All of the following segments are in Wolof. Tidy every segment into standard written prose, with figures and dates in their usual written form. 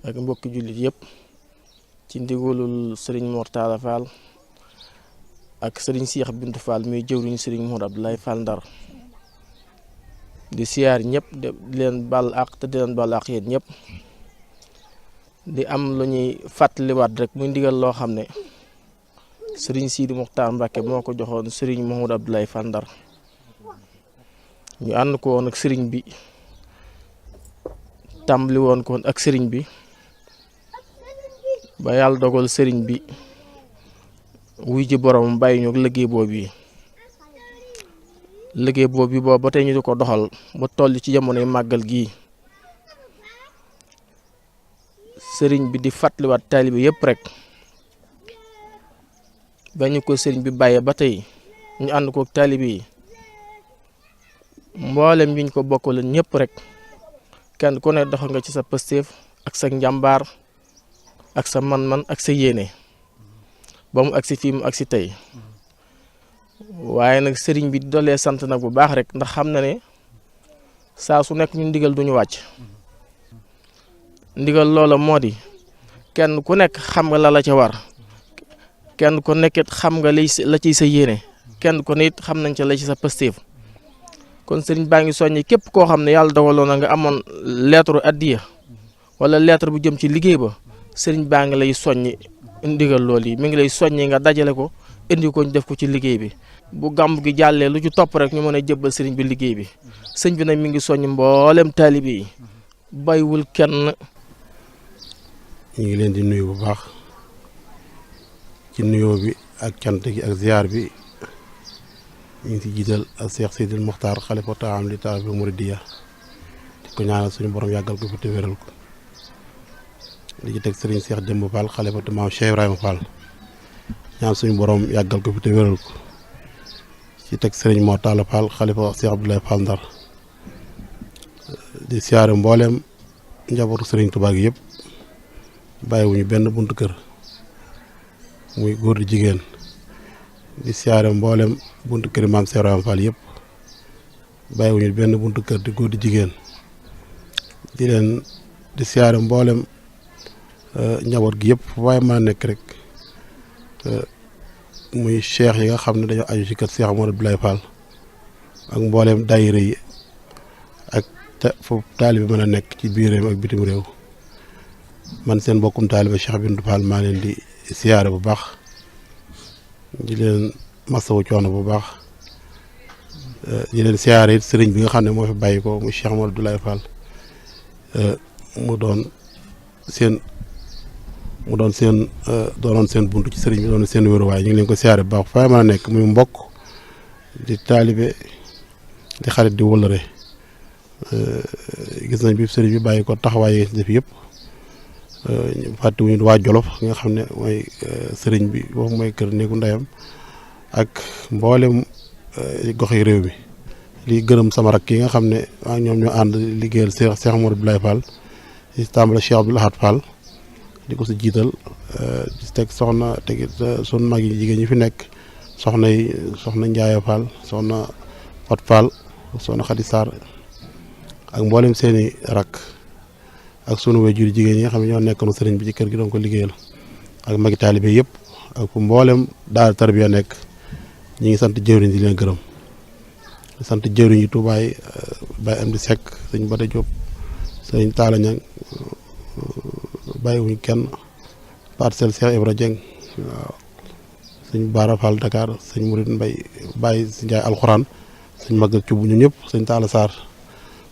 ak mbokki jullit yëpp ci ndigalul Serigne Mortala Fall ak Serigne Cheikh Bintou Fall muy jëwriñu Serigne Modou Abdoulahi Fall Ndar di siyaar ñëpp di leen baal àq te di leen baal àq yéen ñëpp di am lu ñuy fàttaliwaat rek muy ndigal loo xam ne Serigne Sidi Mokhtar Mbacke moo ko joxoon Serigne Modou Abdoulahi Fall Ndar ñu ànd ko woon ak Serigne bi tàmbali woon ko woon ak Serigne bi ba yàlla dogal Serigne bi wuy ji borom bàyyi ñu ak liggéey boobu boobu ba tey ñu di ko doxal ba toll ci jamonoy màggal gii Serigne bi di fàttaliwaat taalibe yëpp rek ba ñu ko Serigne bi bàyyee ba tey ñu ànd ko ak taalibe yi mboolem yi ñu ko bokkale ñëpp rek kenn ku ne dox nga ci sa pëstéef ak sa njàmbaar ak sa man-man ak sa yéene ba mu agsi fii mu agsi tey waaye nag sëriñ bi dolee sant nag bu baax rek ndax xam na ne saa su nekk ñu ndigal duñu wàcc ndigal loola moo di kenn ku nekk xam nga la ca war kenn ku nekkit xam nga la ciy sa yéene kenn ku ne it xam nañ ca la ci sa pëstéef kon sëriñ baa ngi soññi képp koo xam ne yàlla dogaloon na nga amoon lettre addiya wala lettre bu jëm ci liggéey ba sëriñ baa ngi lay soññi ndigal loolu yi mi ngi lay soññi nga dajale ko indi ko ñu def ko ci liggéey bi bu gàmb gi jàllee lu ci topp rek ñu mën a jëbbal sëriñ bi liggéey bi sëñ bi nag mi ngi soññ mboolem taalibe yi bàyyiwul kenn. ñu ngi leen di nuyu bu baax ci nuyoo bi ak cant gi ak ziar bi ñu ngi ci jiital ak Cheikh Sidil Mokhtar Khalifa taam li taal bi Muridiya di ko ñaanal suñu borom yàggal ko fi te wéral ko di ci teg Serigne Cheikh Jëmb Fall Khalifa te maam Cheikh Ibrahima Fall ñaan suñu borom yàggal ko fi te wéral ko ci teg Serigne Mortala Fall Khalifa Cheikh Abdoulahi Fall Ndar di siyaare mboolem njabootu Serigne Touba gi yëpp bàyyiwuñu benn buntu kër muy góor di jigéen di siyaare mboolem buntu kër maam Cheikh Ibrahima Fall yëpp bàyyiwuñu benn buntu kër di góor di jigéen di siyaare mboolem njaboot gi yëpp waaye maa nekk rek muy cheikh yi nga xam ne dañoo aju ci kër Cheikh Modou Abdoulahi Fall ak mboolem daayira yi ak foofu taalibe mën a nekk ci biir réew ak bitim réew man seen bokkum taalibe Cheikh Bintou Fall maa leen di siyaare bu baax di leen masawu coono bu baax di leen siyaare it sëriñ bi nga xam ne moo fi bàyyi ko muy Cheikh Modou Abdoulahi Fall mu doonoon seen buntu ci sëriñ bi doon seen wéruwaay ñu ngi leen ko siyaare bu baax fay mën a nekk muy mbokk di taalibe di xarit di wëllëre gis nañ bi sëriñ bi bàyyi ko taxawaay yi def yëpp fàttewuñu waa Jolof nga xam ne mooy sëriñ bi boobu mooy kër néegu ndeyam ak mboolem gox yi réew mi li gërëm sama rakk yi nga xam ne ak ñoom ñoo ànd liggéeyal Cheikh Modou Abdoulahi Fall di tàmbale Cheikh Abdoul Ahad Fall di ko si jiital di teg soxna teg sun mag yi jigéen ñi fi nekk soxna Ndiaye Fall soxna Fat Fall soxna Khady Sarr ak mboolem seeni rakk ak sunu waajur jigéen ñi nga xam ne ñoo nekkoon sëriñ bi ci kër gi doon ko liggéeyal ak magi taalibe yëpp ak fu mboolem daara tarbiya nekk ñi ngi sant jëwriñ di leen gërëm di sant jëwriñ yi Tuubaay Baye Amdi Seck sëñ Bada Diop sëñ Talla Niang bàyyiwuñ kenn parcelle Cheikh Ibra Dieng waaw sëñ Bara Fall Dakar sëñ Murid Mbay Baye si Njaay alxuraan sëñ Magal Cubb ñu ñëpp sëñ Talla Sarr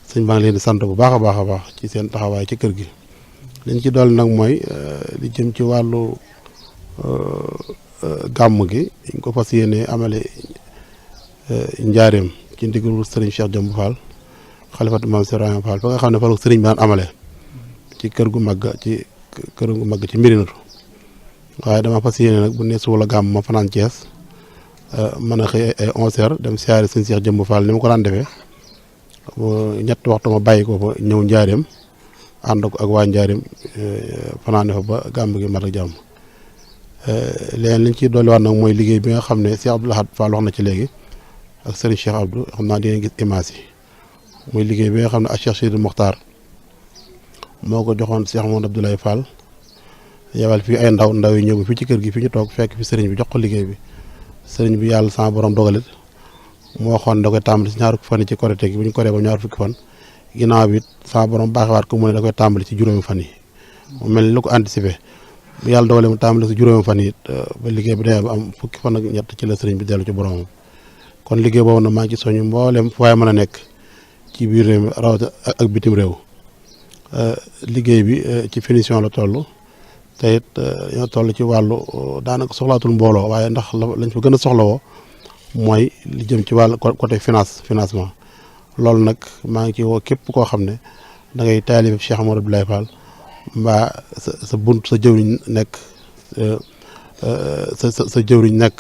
sëñ baa ngi leen di sant bu baax a baax ci seen taxawaay ci kër gi liñ ci dolli nag mooy li jëm ci wàllu gàmm gi ñu ko fas yéene amale njaareem ci ndigalu Serigne Cheikh Jëmb Fall xalifatu maam Cheikh Ibrahima Fall fa nga xam ne fa la Serigne bi daan amale ci kër gu mag ci Mbirinatu waaye dama fas yéene nag bu ne suba la gàmm ma fanaan Thiès mën a xëy ay 11h dem siyaare Serigne Cheikh Jëmb Fall ni ma ko daan defee ñetti waxtu ma bàyyi ko fa ñëw njaareem ànd ko ak waa njaareem fanaane fa ba gàmm gi mat ak jàmm léegi liñ ciy dolliwaat nag mooy liggéey bi nga xam ne Cheikh Abdoul Ahad Fall wax na ci léegi ak Serigne Cheikh Abdou xam naa di ngeen gis image yi muy liggéey bi nga xam ne ak Cheikh Sidil Mokhtar moo ko joxoon Cheikh Modou Abdoulahi Fall yebal fii ay ndaw yi ñëw fii ci kër gi fi ñu toog fekk fi sëriñ bi jox ko liggéey bi sëriñ bi yàlla sama borom dogalit moo waxoon da koy tàmbali si ñaar fukki fan yi ci korite gi bu ñu koree ba ñaar fukki fan ginnaaw bi it sama borom baaxewaat ko mu ne da koy tàmbali ci juróomi fan yi mu mel ni lu ko anticipé bu yàlla dogalee mu tàmbali si juróomi fan yi it ba liggéey bi demee ba am fukki fan ak ñett ci la sëriñ bi dellu ci boromam kon liggéey boobu nag maa ngi ci soñu mboolem fu waaye mën a nekk ci biir réew mi rawatina ak bitim réew liggéey bi ci finition la toll te it ñoo toll ci wàllu daanaka soxlaatul mbooloo waaye ndax lañ fa gën a soxlawoo mooy li jëm ci wàllu côté financement loolu nag maa ngi ci woo képp koo xam ne da ngay taalibe Cheikh Modou Abdoulahi Fall mbaa sa bunt sa jëwriñ nekk sa jëwriñ nekk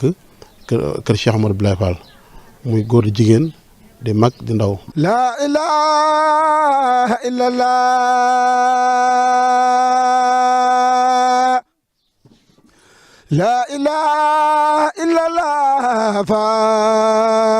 kër Cheikh Modou Abdoulahi Fall muy góor di jigéen di mag di ndaw. La ilaha illallah la ilaha illallah Fall